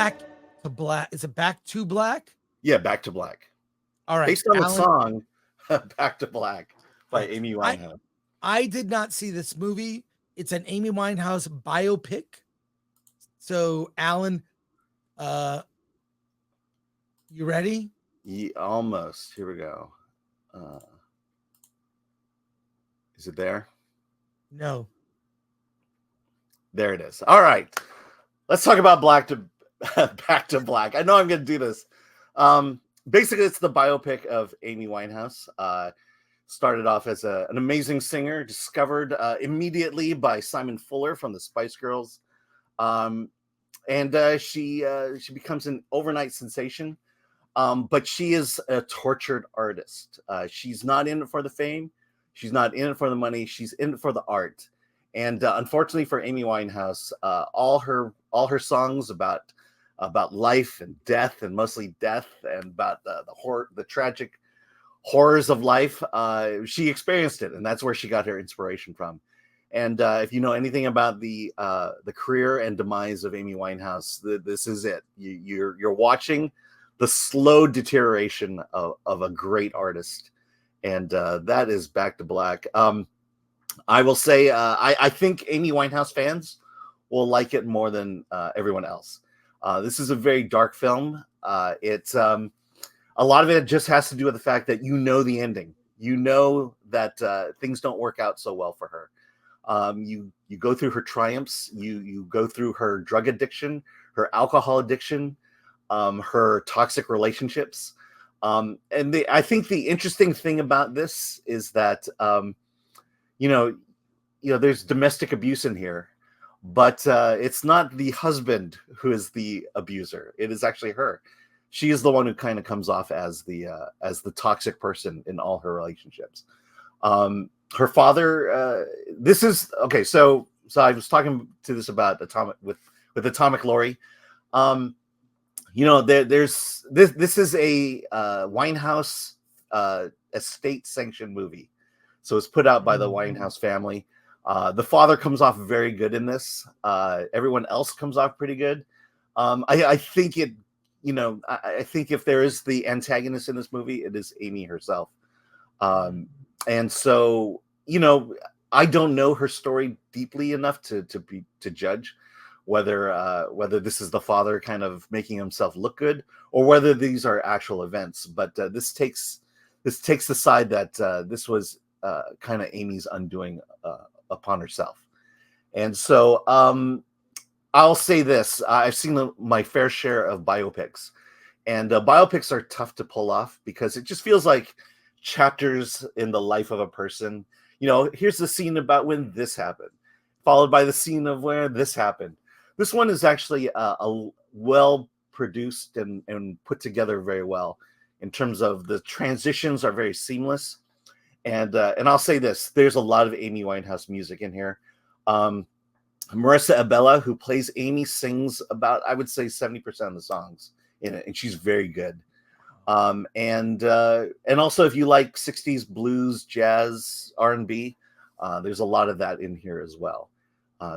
Back to Black. Is it Back to Black? Yeah, Back to Black. All right. Based on the Alan, song Back to Black by okay. Amy Winehouse. I did not see this movie. It's an Amy Winehouse biopic. So, Alan, you ready? Yeah, almost. Here we go. Is it there? No. There it is. All right. Let's talk about Back to Black. I know I'm going to do this. Basically, it's the biopic of Amy Winehouse. Started off as an amazing singer, discovered immediately by Simon Fuller from the Spice Girls. And she becomes an overnight sensation. But she is a tortured artist. She's not in it for the fame. She's not in it for the money. She's in it for the art. And unfortunately for Amy Winehouse, all her songs about life and death, and mostly death, and about the tragic horrors of life, she experienced it, and that's where she got her inspiration from. And if you know anything about the career and demise of Amy Winehouse, this is it. You're watching the slow deterioration of a great artist, and that is Back to Black. I will say I think Amy Winehouse fans will like it more than everyone else. This is a very dark film. It's a lot of it just has to do with the fact that you know the ending. You know that things don't work out so well for her. You go through her triumphs. You go through her drug addiction, her alcohol addiction, her toxic relationships. I think the interesting thing about this is that there's domestic abuse in here, but it's not the husband who is the abuser. It is actually her. She is the one who kind of comes off as the toxic person in all her relationships. Her father. This is okay. So I was talking to this about Atomic Lori. There's this is a Winehouse estate sanctioned movie, so it's put out by the Winehouse family. The father comes off very good in this. Everyone else comes off pretty good. I think it. I think if there is the antagonist in this movie, it is Amy herself. And so I don't know her story deeply enough to judge whether this is the father kind of making himself look good, or whether these are actual events. But this takes the side that this was kind of Amy's undoing upon herself. And so I'll say this: I've seen my fair share of biopics, and biopics are tough to pull off because it just feels like chapters in the life of a person. Here's the scene about when this happened, followed by the scene of where this happened. This one is actually a well produced and put together very well in terms of the transitions are very seamless. And I'll say this: there's a lot of Amy Winehouse music in here. Marissa Abella, who plays Amy, sings about, I would say, 70% of the songs in it, and she's very good. And also, if you like 60s blues, jazz, R&B, there's a lot of that in here as well.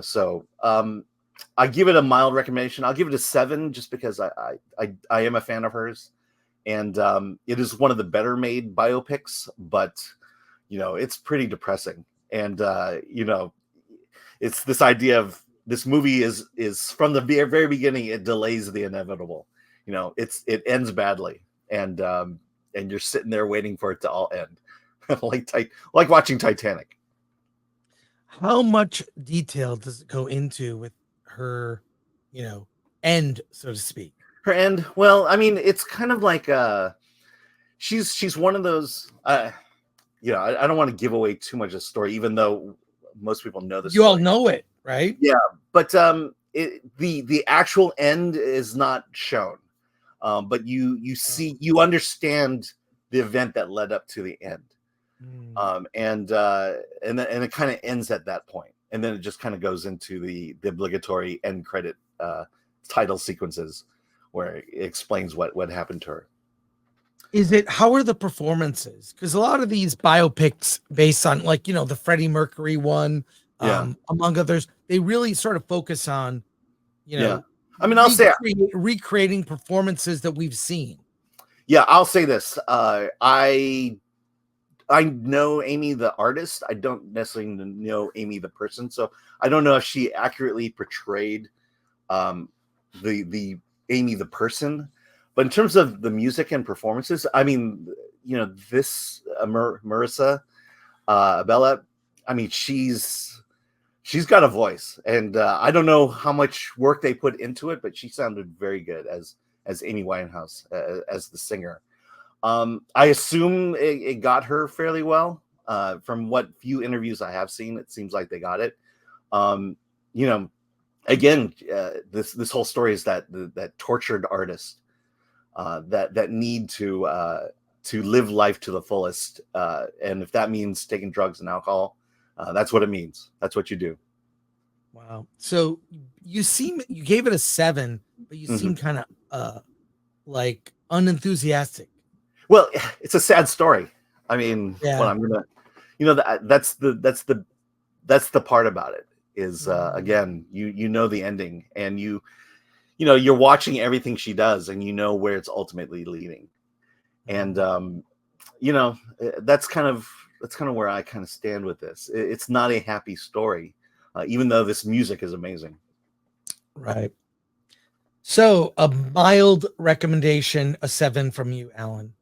So I give it a mild recommendation. I'll give it a 7 just because I am a fan of hers, and it is one of the better made biopics, but it's pretty depressing. And it's this idea of this movie is from the very beginning, it delays the inevitable. It ends badly, and you're sitting there waiting for it to all end, like watching Titanic. How much detail does it go into with her, end, so to speak? Her end? Well, I mean, it's kind of like she's one of those. I don't want to give away too much of the story, even though most people know this. You all know it, right? Yeah, but the actual end is not shown. But you understand the event that led up to the end. And it kind of ends at that point, and then it just kind of goes into the obligatory end credit title sequences where it explains what happened to her. How are the performances? Because a lot of these biopics based on the Freddie Mercury one, among others, they really sort of focus on, I mean, I'll say, recreating performances that we've seen. yeah, I'll say this. I know Amy the artist. I don't necessarily know Amy the person, so I don't know if she accurately portrayed the Amy the person. But in terms of the music and performances, I mean, you know, this Marissa Bella, I mean, she's got a voice, and I don't know how much work they put into it, but she sounded very good as Amy Winehouse as the singer. I assume it got her fairly well. From what few interviews I have seen, it seems like they got it. You know, again, this whole story is that tortured artist that need to live life to the fullest, and if that means taking drugs and alcohol, that's what it means. That's what you do. Wow. So you gave it a 7, but you seem kind of like unenthusiastic. Well, it's a sad story. I mean, yeah. Well, I'm gonna, you know, that's the part about it is again, you know the ending, and you know you're watching everything she does, and you know where it's ultimately leading, and you know that's kind of where I kind of stand with this. It's not a happy story, even though this music is amazing. Right. So a mild recommendation, a 7 from you, Alan.